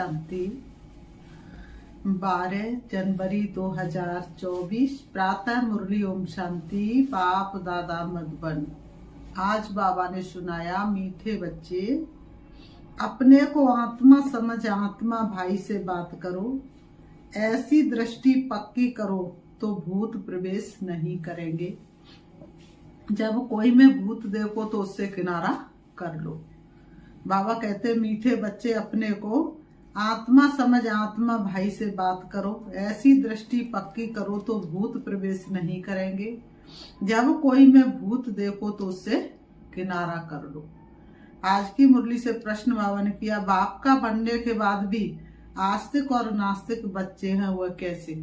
शांति। 12 जनवरी 2024 प्रातः मुरली ओम शांति। बाप दादा मधुबन। आज बाबा ने सुनाया, मीठे बच्चे अपने को आत्मा समझ आत्मा भाई से बात करो, ऐसी दृष्टि पक्की करो तो भूत प्रवेश नहीं करेंगे। जब कोई में भूत देखो तो उससे किनारा कर लो। बाबा कहते, मीठे बच्चे अपने को आत्मा समझ आत्मा भाई से बात करो, ऐसी दृष्टि पक्की करो तो भूत प्रवेश नहीं करेंगे। जब कोई में भूत देखो तो उससे किनारा कर लो। आज की मुरली से प्रश्न बाबा ने किया, बाप का बनने के बाद भी आस्तिक और नास्तिक बच्चे हैं, वह कैसे?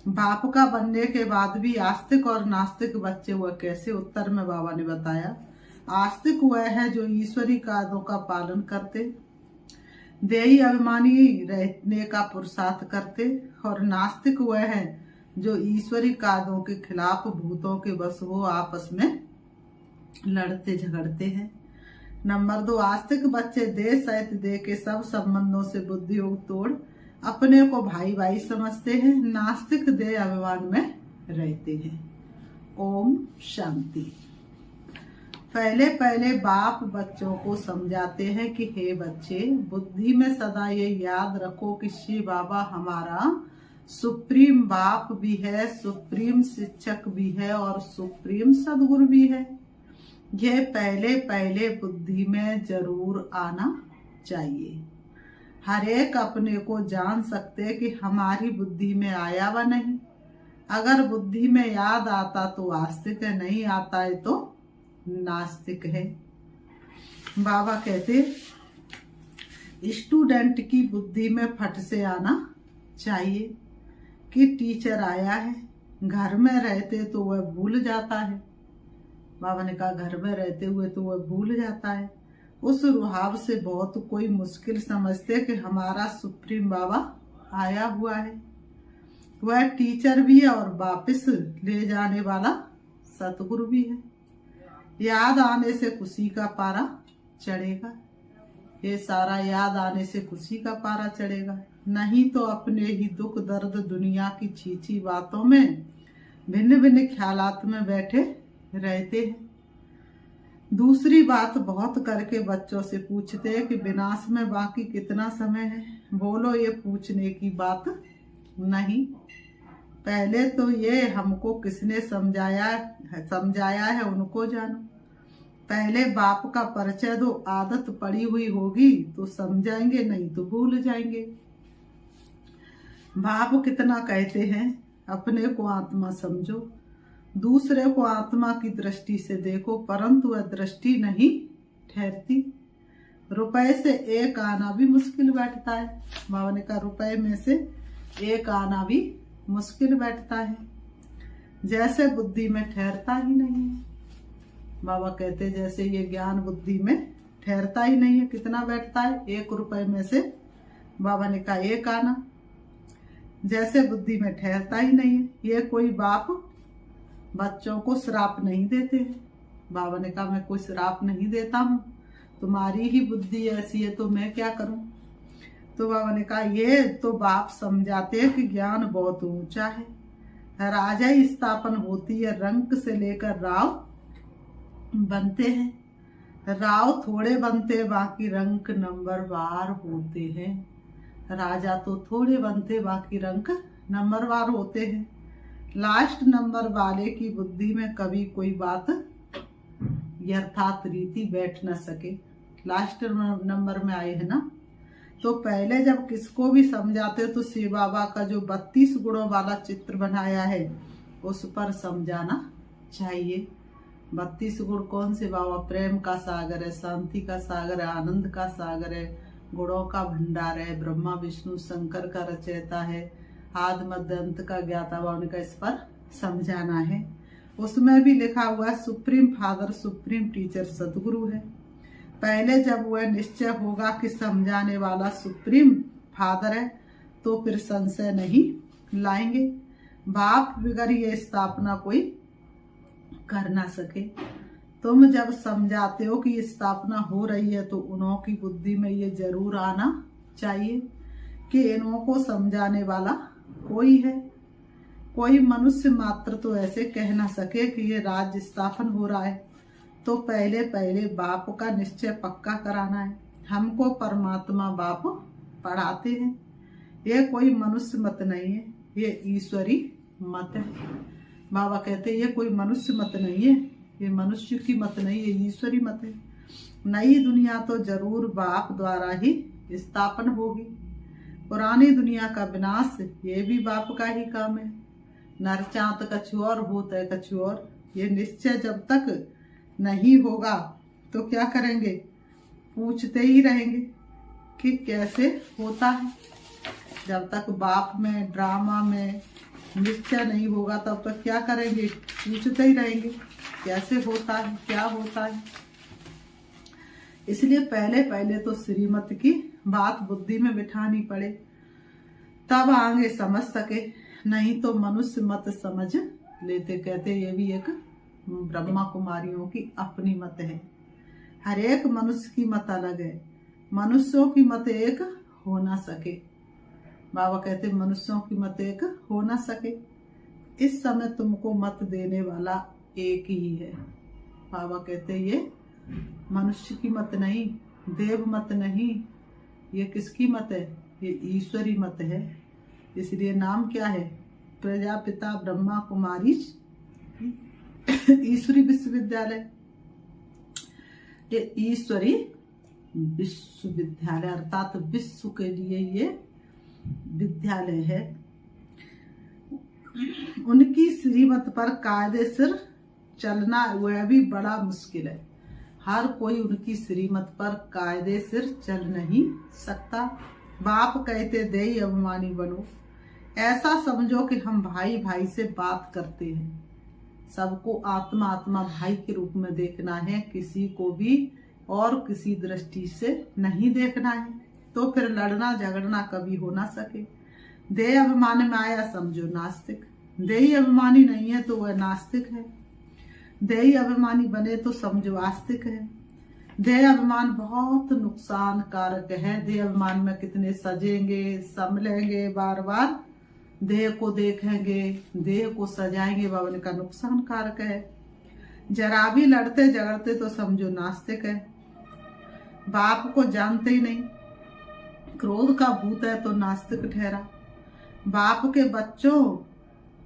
बाप का बनने के बाद भी आस्तिक और नास्तिक बच्चे वह कैसे? उत्तर में बाबा ने बताया, आस्तिक वह है जो ईश्वरी कायदों का पालन करते, देही अभिमानी रहने का पुरुषार्थ करते, और नास्तिक वह है जो ईश्वरी कायदों के खिलाफ भूतों के बस हो आपस में लड़ते झगड़ते हैं। नंबर 2, आस्तिक बच्चे देह सहित देह के सब संबंधों से बुद्धि योग तोड़ अपने को भाई भाई समझते हैं। नास्तिक देह अभिमान में रहते हैं। ओम शांति। पहले पहले बाप बच्चों को समझाते हैं कि हे बच्चे, बुद्धि में सदा ये याद रखो कि शिव बाबा हमारा सुप्रीम बाप भी है, सुप्रीम शिक्षक भी है और सुप्रीम सदगुरु भी है। यह पहले पहले बुद्धि में जरूर आना चाहिए। हर एक अपने को जान सकते कि हमारी बुद्धि में आया व नहीं। अगर बुद्धि में याद आता तो आस्तिक है, नहीं आता है तो नास्तिक है। बाबा कहते, स्टूडेंट की बुद्धि में फट से आना चाहिए कि टीचर आया है। घर में रहते तो वह भूल जाता है। बाबा ने कहा, घर में रहते हुए तो वह भूल जाता है। उस रुहाब से बहुत कोई मुश्किल समझते कि हमारा सुप्रीम बाबा आया हुआ है। वह टीचर भी है और वापस ले जाने वाला सतगुरु भी है। याद आने से खुशी का पारा चढ़ेगा। ये सारा याद आने से खुशी का पारा चढ़ेगा, नहीं तो अपने ही दुख दर्द दुनिया की छीछी बातों में भिन्न भिन्न ख्यालात में बैठे रहते हैं। दूसरी बात, बहुत करके बच्चों से पूछते हैं कि विनाश में बाकी कितना समय है। बोलो, ये पूछने की बात नहीं। पहले तो ये हमको किसने समझाया है उनको जानो। पहले बाप का परिचय दो। आदत पड़ी हुई होगी तो समझाएंगे, नहीं तो भूल जाएंगे। बाप कितना कहते हैं, अपने को आत्मा समझो, दूसरे को आत्मा की दृष्टि से देखो, परंतु वह दृष्टि नहीं ठहरती। रुपए से एक आना भी मुश्किल बैठता है। बाबा ने कहा, रुपए में से एक आना भी मुश्किल बैठता है, जैसे बुद्धि में ठहरता ही नहीं है। बाबा कहते, जैसे ये ज्ञान बुद्धि में ठहरता ही नहीं है। कितना बैठता है? 1 रुपए में से बाबा ने कहा 1 आना, जैसे बुद्धि में ठहरता ही नहीं है। ये कोई बाप बच्चों को श्राप नहीं देते हैं। बाबा ने कहा, मैं कोई श्राप नहीं देता हूँ, तुम्हारी ही बुद्धि ऐसी है तो मैं क्या करूं। तो बाबा ने कहा, ये तो बाप समझाते हैं कि ज्ञान बहुत ऊंचा है। राजा ही स्थापन होती है, रंक से लेकर राव बनते हैं। राव थोड़े बनते, बाकी रंक नंबरवार होते हैं। राजा तो थोड़े बनते, बाकी रंक नंबरवार होते हैं। लास्ट नंबर वाले की बुद्धि में कभी कोई बात यथार्थ रीति बैठ न सके। लास्ट नंबर में आए है ना। तो पहले जब किसको भी समझाते तो शिव बाबा का जो 32 गुणों वाला चित्र बनाया है उस पर समझाना चाहिए। 32 गुण कौन से बाबा? प्रेम का सागर है, शांति का सागर है, आनंद का सागर है, गुणों का भंडार है, ब्रह्मा विष्णु शंकर का रचयिता है, आदि मध्य अंत का ज्ञाता। बाबा का इस पर समझाना है। उसमें भी लिखा हुआ है, सुप्रीम फादर सुप्रीम टीचर सदगुरु है। पहले जब वह निश्चय होगा कि समझाने वाला सुप्रीम फादर है तो फिर संशय नहीं लाएंगे। बाप बगैर ये स्थापना कोई कर ना सके। तुम जब समझाते हो कि स्थापना हो रही है तो उन्हों की बुद्धि में ये जरूर आना चाहिए कि इनको समझाने वाला कोई है। कोई मनुष्य मात्र तो ऐसे कह ना सके कि ये राज्य स्थापन हो रहा है तो पहले पहले बाप का निश्चय पक्का कराना है। हमको परमात्मा बाप पढ़ाते हैं। ये कोई मनुष्य मत नहीं है, ये ईश्वरी मत है। बाबा कहते हैं ये कोई मनुष्य मत नहीं है, ये मनुष्य की मत नहीं है, ईश्वरी मत है। नई दुनिया तो जरूर बाप द्वारा ही स्थापन होगी। पुरानी दुनिया का विनाश ये भी बाप का ही काम है। नर चाँत कछु और होता है कछु और। ये निश्चय जब तक नहीं होगा तो क्या करेंगे, पूछते ही रहेंगे कि कैसे होता है। जब तक बाप में ड्रामा में निश्चय नहीं होगा तब तक क्या करेंगे, पूछते ही रहेंगे कैसे होता है, क्या होता है। इसलिए पहले पहले तो श्रीमत की बात बुद्धि में बिठानी पड़े, तब आगे समझ सके, नहीं तो मनुष्य मत समझ लेते। कहते ये भी एक ब्रह्मा कुमारियों की अपनी मत है। हर एक मनुष्य की मत अलग है, मनुष्यों की मत एक हो ना सके। बाबा कहते मनुष्यों की मत एक हो ना सके। इस समय तुमको मत देने वाला एक ही है। बाबा कहते ये मनुष्य की मत नहीं, देव मत नहीं, ये किसकी मत है, ये ईश्वरी मत है। इसलिए नाम क्या है, प्रजापिता ब्रह्मा कुमारी ईश्वरी विश्वविद्यालय। ये ईश्वरी विश्वविद्यालय अर्थात विश्व के लिए ये विद्यालय है। उनकी श्रीमत पर कायदे सिर चलना वह भी बड़ा मुश्किल है। हर कोई उनकी श्रीमत पर कायदे सिर चल नहीं सकता। बाप कहते देई अभिमानी बनो। ऐसा समझो कि हम भाई भाई से बात करते हैं। सबको आत्मा आत्मा भाई के रूप में देखना है, किसी को भी और किसी दृष्टि से नहीं देखना है। तो फिर लड़ना झगड़ना कभी हो ना सके। देह अभिमान में आया समझो नास्तिक, देही अभिमानी नहीं है तो वह नास्तिक है। देही अभिमानी बने तो समझो आस्तिक है। देह अभिमान बहुत नुकसान कारक है। देह अभिमान में कितने सजेंगे संभलेंगे, बार बार देह को देखेंगे, देह को सजाएंगे, बाबा का नुकसान कारक है। जरा भी लड़ते झगड़ते तो समझो नास्तिक है। बाप को जानते ही नहीं, क्रोध का भूत है तो नास्तिक ठहरा। बाप के बच्चों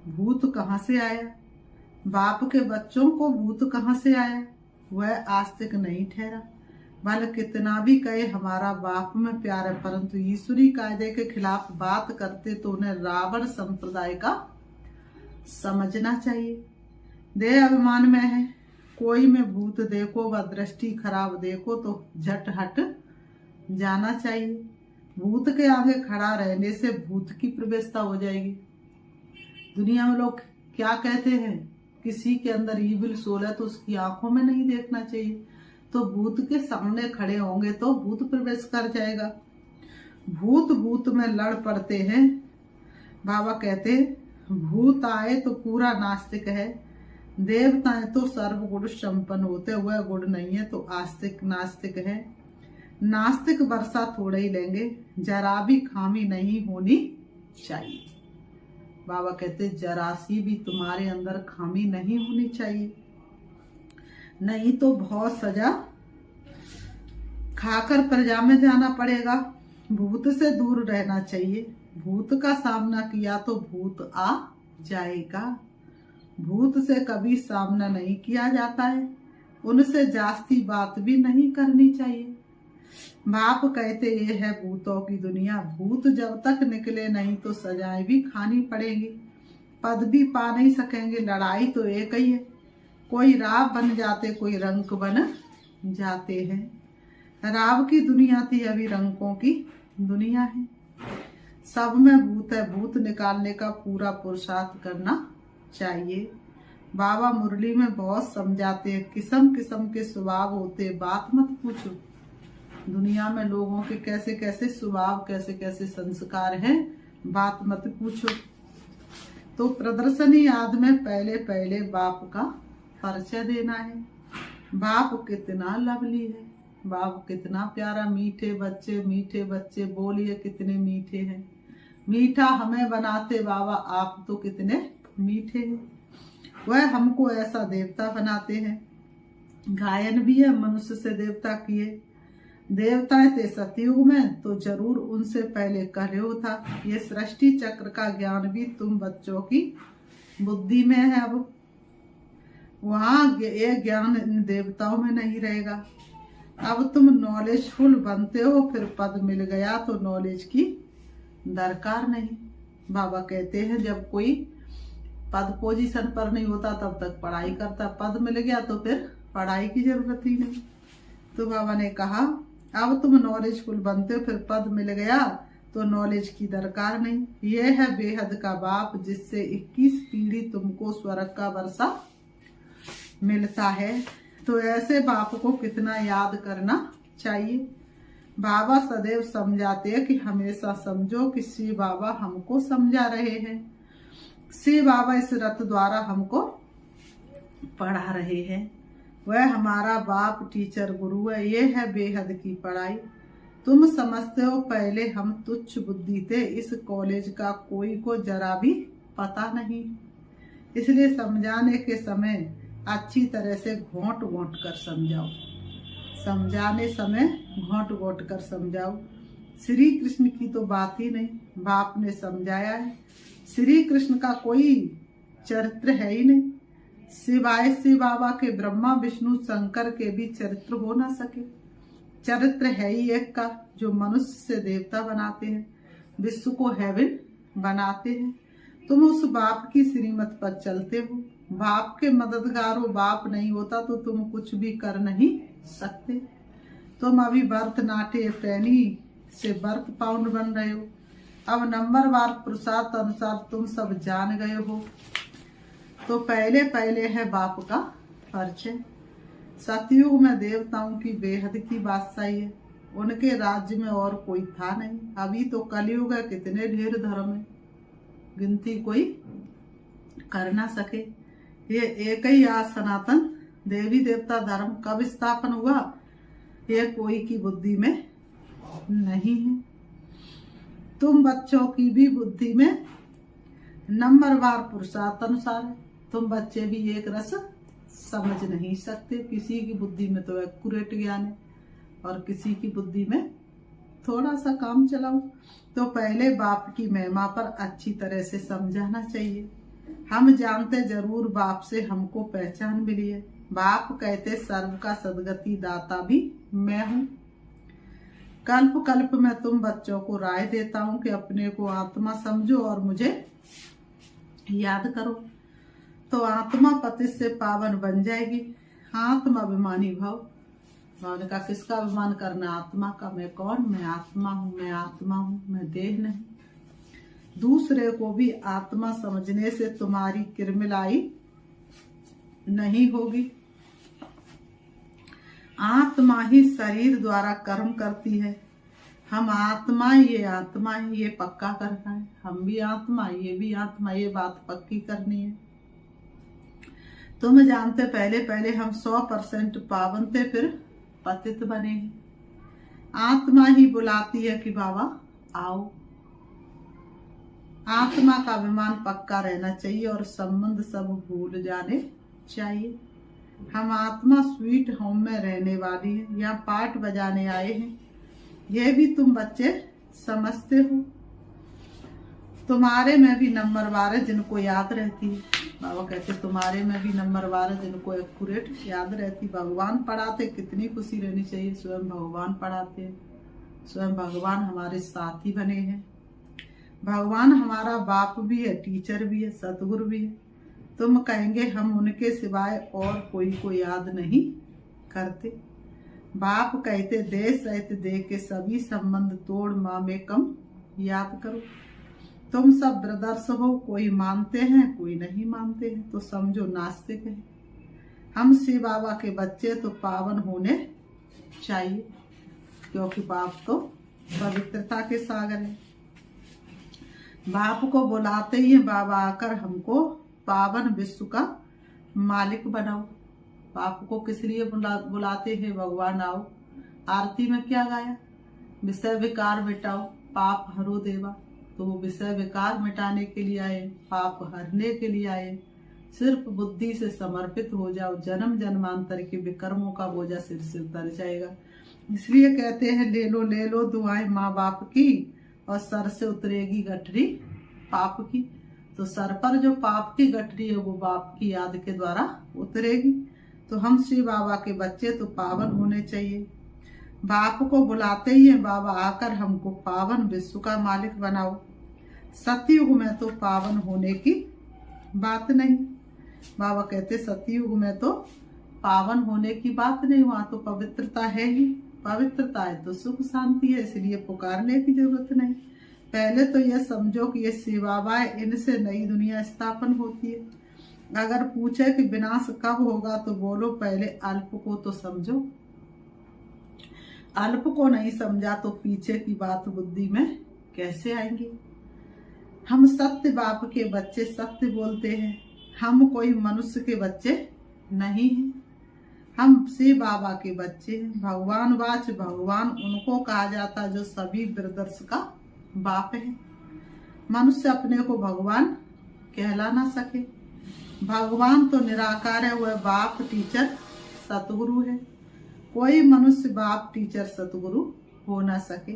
भूत कहाँ से आया, बाप के बच्चों को भूत कहाँ से आया, वह आस्तिक नहीं ठहरा। भले कितना भी कहे हमारा बाप में प्यार है, परंतु ईश्वरी कायदे के खिलाफ बात करते तो उन्हें रावण संप्रदाय का समझना चाहिए। देह अभिमान में है, कोई में भूत देखो व दृष्टि खराब देखो तो झट हट जाना चाहिए। भूत के आगे खड़ा रहने से भूत की प्रवेशता हो जाएगी। दुनिया में लोग क्या कहते हैं, किसी के अंदर ईविल सोल है तो उसकी आंखों में नहीं देखना चाहिए। तो भूत के सामने खड़े होंगे तो भूत प्रवेश कर जाएगा। भूत भूत में लड़ पड़ते हैं। बाबा कहते भूत आए तो पूरा नास्तिक है, देवताएं तो सर्वगुण संपन्न होते, वह गुण नहीं है तो आस्तिक नास्तिक है। नास्तिक वर्षा थोड़े ही लेंगे, जरा भी खामी नहीं होनी चाहिए। बाबा कहते जरा सी भी तुम्हारे अंदर खामी नहीं होनी चाहिए, नहीं तो बहुत सजा खाकर प्रजा में जाना पड़ेगा। भूत से दूर रहना चाहिए। भूत का सामना किया तो भूत आ जाएगा। भूत से कभी सामना नहीं किया जाता है, उनसे जास्ती बात भी नहीं करनी चाहिए। बाप कहते ये है भूतों की दुनिया। भूत जब तक निकले नहीं तो सजाएं भी खानी पड़ेंगी, पद भी पा नहीं सकेंगे। लड़ाई तो एक ही है, कोई राव बन जाते कोई रंक बन जाते हैं। राव की दुनिया थी, अभी रंकों की दुनिया है। सब में भूत है, भूत निकालने का पूरा पुरुषार्थ करना चाहिए। बाबा मुरली में बहुत समझाते हैं, किस्म किस्म के स्वभाव होते, बात मत पूछो। दुनिया में लोगों के कैसे कैसे स्वभाव, कैसे कैसे संस्कार हैं, बात मत पूछो। तो प्रदर्शनी याद में पहले पहले बाप का परिचय देना है। बाप कितना लवली है, बाप कितना प्यारा, मीठे बच्चे बोलिए कितने मीठे हैं। मीठा हमें बनाते बाबा, आप तो कितने मीठे हैं। वह हमको ऐसा देवता बनाते हैं। गायन भी है मनुष्य से देवता किए। देवताएं थे सतयुग में तो जरूर उनसे पहले कलयुग था। ये सृष्टि चक्र का ज्ञान भी तुम बच्चों की बुद्धि में है। अब वहाँ ये ज्ञान इन देवताओं में नहीं रहेगा। अब तुम नॉलेजफुल बनते हो, फिर पद मिल गया तो नॉलेज की दरकार नहीं। बाबा कहते हैं जब कोई पद पोजीशन पर नहीं होता तब तक पढ़ाई करता, पद मिल गया तो फिर पढ़ाई की जरूरत ही नहीं। तो बाबा ने कहा अब तुम नॉलेजफुल बनते हो, फिर पद मिल गया तो नॉलेज की दरकार नहीं। यह है बेहद का बाप जिससे 21 पीढ़ी तुमको स्वर्ग का वर्षा मिलता है। तो ऐसे बाप को कितना याद करना चाहिए। बाबा सदैव समझाते हैं कि हमेशा समझो कि शिव बाबा हमको समझा रहे हैं। शिव बाबा इस रथ द्वारा हमको पढ़ा रहे हैं। वह हमारा बाप टीचर गुरु है। ये है बेहद की पढ़ाई। तुम समझते हो पहले हम तुच्छ बुद्धि थे, इस कॉलेज का कोई को जरा भी पता नहीं, इसलिए समझाने के समय अच्छी तरह से घोंट घोंट कर समझाओ। समझाने समय घोंट घोंट कर समझाओ। श्री कृष्ण की तो बात ही नहीं, बाप ने समझाया है। श्री कृष्ण का कोई चरित्र है ही नहीं, सिवाय शिव बाबा के ब्रह्मा विष्णु शंकर के भी चरित्र हो ना सके। चरित्र है ही एक का, जो मनुष्य से देवता बनाते हैं, विश्व को हेवन बनाते हैं। तुम उस बाप की श्रीमत पर चलते हो। बाप के मददगार हो, बाप नहीं होता तो तुम कुछ भी कर नहीं सकते। तुम अभी भरतनाट्य पैनी से बर्थ पाउंड बन रहे हो। अब नंबरवार पुरुषार्थ अनुसार तुम सब जान गए हो। तो पहले पहले है बाप का परिचय। सतयुग में देवताओं की बेहद की बादशाही है। उनके राज्य में और कोई था नहीं। अभी तो कलयुग है, कितने ढेर धर्म है, गिनती कोई कर ना सके। ये एक ही आज सनातन देवी देवता धर्म कब स्थापन हुआ, ये कोई की बुद्धि में नहीं है। तुम बच्चों की भी बुद्धि में नंबरवार पुरुषार्थ अनुसार है। तुम बच्चे भी एक रस समझ नहीं सकते। किसी की बुद्धि में तो एक्यूरेट ज्ञान है और किसी की बुद्धि में थोड़ा सा काम चलाओ। तो पहले बाप की महिमा पर अच्छी तरह से समझाना चाहिए। हम जानते जरूर बाप से हमको पहचान मिली है। बाप कहते सर्व का सदगति दाता भी मैं हूँ। कल्प कल्प में तुम बच्चों को राय देता हूँ कि अपने को आत्मा समझो और मुझे याद करो, तो आत्मा पति से पावन बन जाएगी। आत्मा अभिमानी भाव। भाव का किसका अभिमान करना, आत्मा का। मैं कौन, मैं आत्मा हूँ, मैं आत्मा हूँ, मैं देह नहीं। दूसरे को भी आत्मा समझने से तुम्हारी किरमिलाई नहीं होगी। आत्मा ही शरीर द्वारा कर्म करती है। हम आत्मा, ये पक्का करना है। हम भी आत्मा, ये भी आत्मा, ये बात पक्की करनी है। तुम जानते पहले पहले हम 100% पावन थे, फिर पतित बने हैं। आत्मा ही बुलाती है कि बाबा आओ। आत्मा का अभिमान पक्का रहना चाहिए और संबंध सब भूल जाने चाहिए। हम आत्मा स्वीट होम में रहने वाली है, यहाँ पाठ बजाने आए हैं। यह भी तुम बच्चे समझते हो। तुम्हारे में भी नंबरवार है जिनको याद रहती है। बाबा कहते तुम्हारे में भी नंबरवार है जिनको एक्यूरेट याद रहती। भगवान पढ़ाते, कितनी खुशी रहनी चाहिए। स्वयं भगवान पढ़ाते हैं, स्वयं भगवान हमारे साथी बने हैं। भगवान हमारा बाप भी है, टीचर भी है, सतगुरु भी है। तुम कहेंगे हम उनके सिवाय और कोई को याद नहीं करते। बाप कहते देश सहित देह के सभी संबंध तोड़ माँ में कम याद करो। तुम सब ब्रदर्स हो, कोई मानते हैं कोई नहीं मानते हैं, तो समझो नास्तिक है। हम शिव बाबा के बच्चे तो पावन होने चाहिए, क्योंकि बाप तो पवित्रता के सागर है। बाप को बुलाते ही बाबा आकर हमको पावन विश्व का मालिक बनाओ। बाप को किस लिए बुलाते हैं, भगवान आओ आरती में क्या गाया? विषय विकार मिटाओ पाप हरो देवा। तो वो विषय विकार मिटाने के लिए आए, पाप हरने के लिए आए। सिर्फ बुद्धि से समर्पित हो जाओ, जन्म जन्मांतर के विकर्मों का बोझा सिर से उतर जाएगा। इसलिए कहते हैं ले लो दुआएं माँ बाप की, और सर से उतरेगी गठरी पाप की। तो सर पर जो पाप की गठरी है वो बाप की याद के द्वारा उतरेगी। तो हम श्री बाबा के बच्चे तो पावन होने चाहिए। बाप को बुलाते ही है बाबा आकर हमको पावन विश्व का मालिक बनाओ। सतयुग में तो पावन होने की बात नहीं। बाबा कहते सतयुग में तो पावन होने की बात नहीं, वहां तो पवित्रता है ही। पवित्रता है तो सुख शांति है, इसलिए पुकारने की जरूरत नहीं। पहले तो यह समझो कि ये शिव बाबा है, इनसे नई दुनिया स्थापन होती है। अगर पूछे कि विनाश कब होगा तो बोलो पहले अल्प को तो समझो। अल्प को नहीं समझा तो पीछे की बात बुद्धि में कैसे आएंगी। हम सत्य बाप के बच्चे सत्य बोलते हैं, हम कोई मनुष्य के बच्चे नहीं हैं। हम शिव बाबा के बच्चे हैं। भगवान वाच भगवान उनको कहा जाता जो सभी ब्रदर्स का बाप है। मनुष्य अपने को भगवान कहला ना सके। भगवान तो निराकार है, वह बाप टीचर सतगुरु है। कोई मनुष्य बाप टीचर सतगुरु हो ना सके।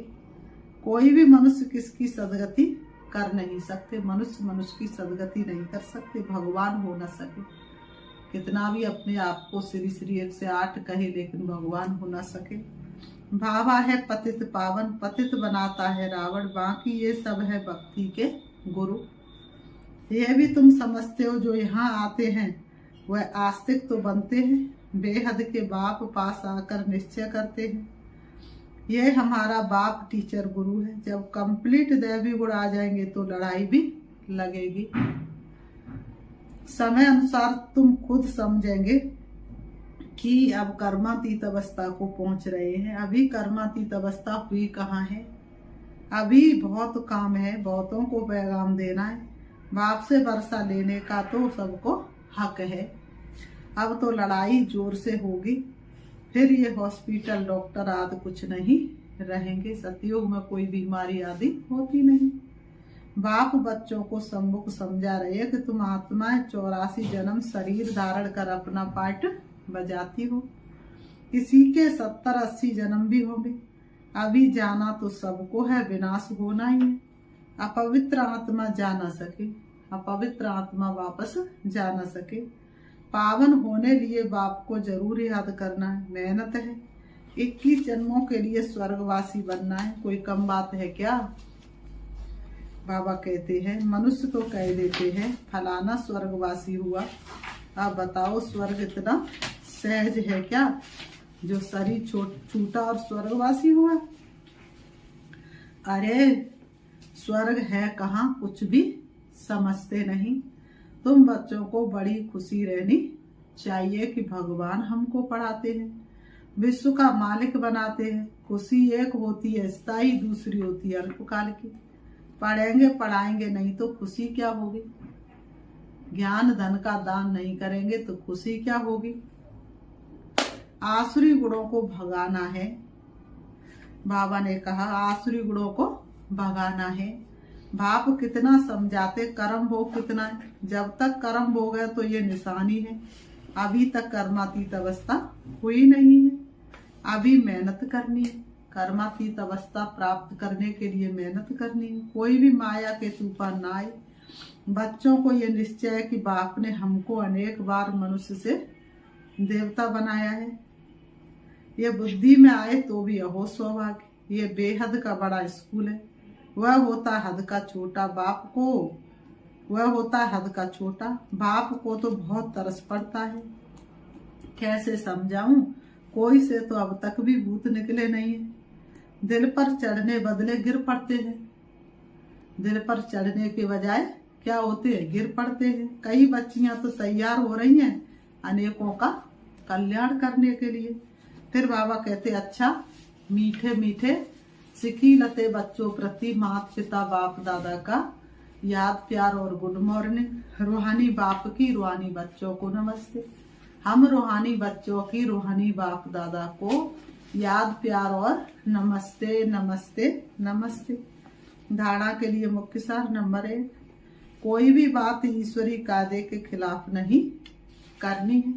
कोई भी मनुष्य किसकी सदगति कर नहीं सकते। मनुष्य की सदगति नहीं कर सकते, भगवान हो ना सके। कितना भी अपने आप को श्री श्री 108 कहे लेकिन भगवान हो ना सके। भावा है पतित पावन, पतित बनाता है रावण, बाकी ये सब है भक्ति के गुरु। यह भी तुम समझते हो जो यहाँ आते हैं वह आस्तिक तो बनते हैं, बेहद के बाप पास आकर निश्चय करते हैं। यह हमारा बाप टीचर गुरु है। जब कंप्लीट दैवी गुण आ जाएंगे तो लड़ाई भी लगेगी। समय अनुसार तुम खुद समझेंगे कि अब कर्मातीत अवस्था को पहुंच रहे हैं। अभी कर्मातीत अवस्था हुई कहाँ है? अभी बहुत काम है, बहुतों को पैगाम देना है। बाप से वर्षा लेने का तो सबको हक है। अब तो लड़ाई जोर से होगी। फिर ये हॉस्पिटल डॉक्टर आदि कुछ नहीं रहेंगे। सतयुग में कोई बीमारी आदि होती नहीं। बाप बच्चों को सम्मुख समझा रहे कि तुम आत्माएं 84 जन्म शरीर धारण कर अपना पाठ बजाती हो। किसी के 70-80 जन्म भी होंगे। अभी जाना तो सबको है, विनाश होना ही है। अपवित्र आत्मा जा ना सके, अपवित्र आत्मा वापस जा ना सके। पावन होने लिए बाप को जरूर याद करना है। मेहनत है। 21 जन्मों के लिए स्वर्गवासी बनना है, कोई कम बात है क्या? बाबा कहते हैं मनुष्य तो कह देते हैं फलाना स्वर्गवासी हुआ। अब बताओ स्वर्ग इतना सहज है क्या जो शरीर छूटा और स्वर्गवासी हुआ? अरे स्वर्ग है कहाँ, कुछ भी समझते नहीं। तुम बच्चों को बड़ी खुशी रहनी चाहिए कि भगवान हमको पढ़ाते हैं, विश्व का मालिक बनाते हैं। खुशी एक होती है स्थायी, दूसरी होती है अल्पकाल की। पढ़ेंगे पढ़ाएंगे नहीं तो खुशी क्या होगी? ज्ञान धन का दान नहीं करेंगे तो खुशी क्या होगी? आसुरी गुणों को भगाना है। बाबा ने कहा आसुरी गुणों को भगाना है। बाप कितना समझाते, कर्म भोग कितना है। जब तक कर्म भोग है तो ये निशानी है। अभी तक कर्मातीत अवस्था हुई नहीं है। अभी मेहनत करनी है। कर्मातीत अवस्था प्राप्त करने के लिए मेहनत करनी है। कोई भी माया के तूफान ना आए। बच्चों को ये निश्चय है कि बाप ने हमको अनेक बार मनुष्य से देवता बनाया है। ये बुद्धि में आए तो भी अहो सौभाग्य। ये बेहद का बड़ा स्कूल है। वह होता हद का छोटा, बाप को वह होता हद का छोटा। बाप को तो बहुत तरस पड़ता है। कैसे समझाऊं? कोई से तो अब तक भी भूत निकले नहीं है। दिल पर चढ़ने बदले गिर पड़ते हैं। दिल पर चढ़ने के बजाय क्या होते हैं, गिर पड़ते हैं। कई बच्चियां तो तैयार हो रही हैं अनेकों का कल्याण करने के लिए। फिर बाबा कहते अच्छा मीठे मीठे सिखी लते बच्चों प्रति माता पिता बाप दादा का याद प्यार और गुड मॉर्निंग। रूहानी बाप की रूहानी बच्चों को नमस्ते। हम रूहानी बच्चों की रूहानी बाप दादा को याद, प्यार और नमस्ते नमस्ते नमस्ते। धारणा के लिए मुख्य सार नंबर 1, कोई भी बात ईश्वरीय कायदे के खिलाफ नहीं करनी है।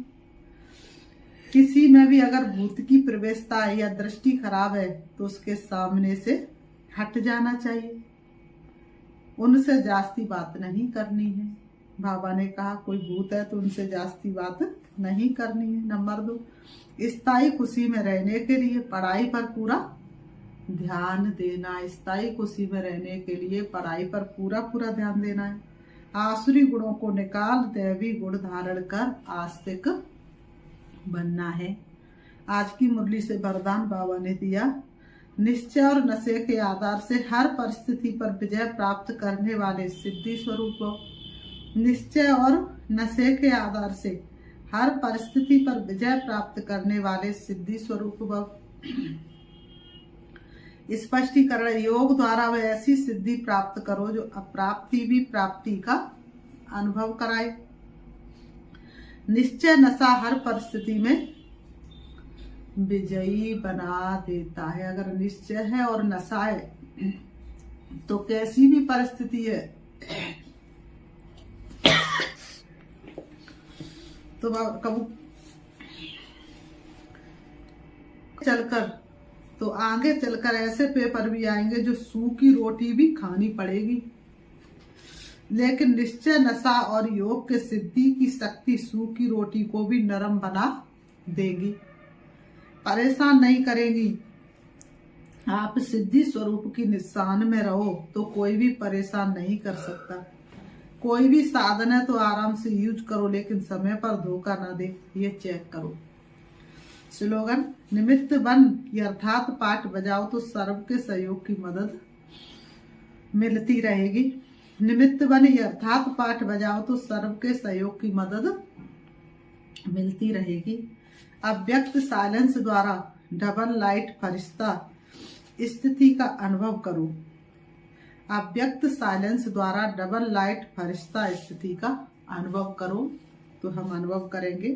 किसी में भी अगर भूत की प्रवेशता है या दृष्टि खराब है तो उसके सामने से हट जाना चाहिए, उनसे जास्ती बात नहीं करनी है। बाबा ने कहा कोई भूत है तो उनसे जास्ती बात नहीं करनी है। नंबर 2, स्थायी खुशी में रहने के लिए पढ़ाई पर पूरा ध्यान देना। स्थायी खुशी में रहने के लिए पढ़ाई पर पूरा पूरा ध्यान देना है। आसुरी गुणों को निकाल दैवी गुण धारण कर आस्तिक बनना है। आज की मुरली से वरदान बाबा ने दिया, निश्चय और नशे के आधार से हर परिस्थिति पर विजय प्राप्त करने वाले सिद्धि स्वरूप हो। निश्चय और नशे के आधार से हर परिस्थिति पर विजय प्राप्त करने वाले सिद्धि स्वरूप भव। स्पष्टीकरण, योग द्वारा वह ऐसी सिद्धि प्राप्त करो जो अप्राप्ति भी प्राप्ति का अनुभव कराए। निश्चय नशा हर परिस्थिति में विजयी बना देता है। अगर निश्चय है और नशा है तो कैसी भी परिस्थिति है तो कब चलकर तो आगे चलकर ऐसे पेपर भी आएंगे जो सूखी रोटी भी खानी पड़ेगी। लेकिन निश्चय, नशा और योग के सिद्धि की शक्ति सूखी रोटी को भी नरम बना देगी, परेशान नहीं करेगी। आप सिद्धि स्वरूप की निशान में रहो तो कोई भी परेशान नहीं कर सकता। कोई भी साधन है तो आराम से यूज करो, लेकिन समय पर धोखा ना दे, ये चेक करो। स्लोगन, निमित्त बन अर्थात पाठ बजाओ तो सर्व के सहयोग की मदद मिलती रहेगी। निमित्त बन अर्थात पाठ बजाओ तो सर्व के सहयोग की मदद मिलती रहेगी। अव्यक्त साइलेंस द्वारा डबल लाइट फरिश्ता स्थिति का अनुभव करो। अव्यक्त साइलेंस द्वारा डबल लाइट फरिश्ता स्थिति का अनुभव करो। तो हम अनुभव करेंगे,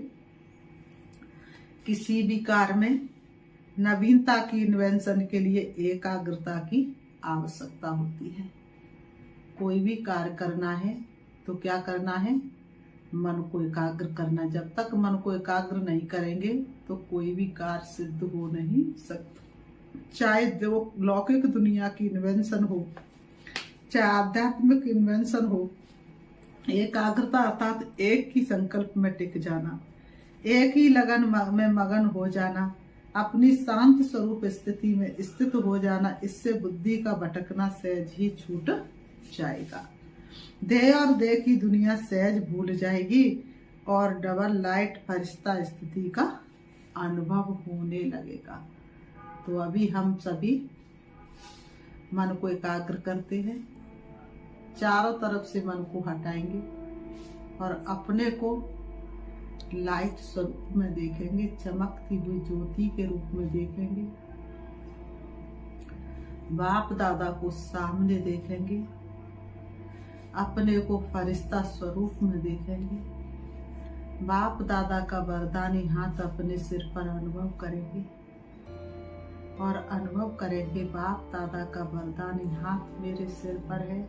किसी भी कार्य में नवीनता की इन्वेंशन के लिए एकाग्रता की आवश्यकता होती है। कोई भी कार्य करना है तो क्या करना है, मन को एकाग्र करना। जब तक मन को एकाग्र नहीं करेंगे तो कोई भी कार्य सिद्ध हो नहीं सकता। चाहे लौकिक दुनिया की इन्वेंशन हो, चाहे आध्यात्मिक इन्वेंशन हो, एकाग्रता अर्थात एक ही संकल्प में टिक जाना, एक ही लगन में मगन हो जाना, अपनी शांत स्वरूप स्थिति में स्थित हो जाना, इससे बुद्धि का भटकना सहज ही छूट जाएगा। देह और देह की दुनिया सहज भूल जाएगी और डबल लाइट फरिश्ता स्थिति का अनुभव होने लगेगा। तो अभी हम सभी मन को एकाग्र करते हैं, चारों तरफ से मन को हटाएंगे और अपने को लाइट स्वरूप में देखेंगे, चमकती हुई ज्योति के रूप में देखेंगे। बाप दादा को सामने देखेंगे, अपने को फरिश्ता स्वरूप में देखेंगे। बाप दादा का वरदानी हाथ अपने सिर पर अनुभव करेंगे और अनुभव करेंगे बाप दादा का वरदानी हाथ मेरे सिर पर है।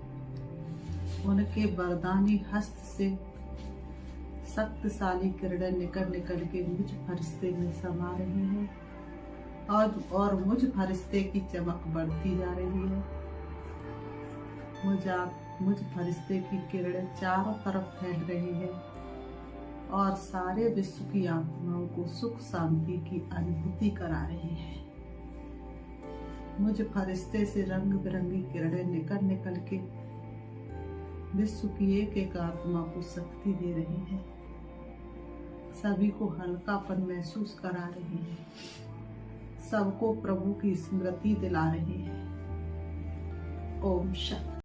उनके वरदानी हस्त से शक्तिशाली किरणें निकल निकल के मुझ फरिश्ते में समा रही हैं और मुझ फरिश्ते की चमक बढ़ती जा रही है। मुझ फरिश्ते की किरणें चारों तरफ फैल रही है और सारे विश्व की आत्माओं को सुख शांति की अनुभूति करा रही है। मुझ फरिश्ते से रंग बिरंगी किरणें निकल निकल के विश्व की एक एक आत्मा को शक्ति दे रही है, सभी को हल्कापन महसूस करा रही है, सबको प्रभु की स्मृति दिला रही है। ओम शांति।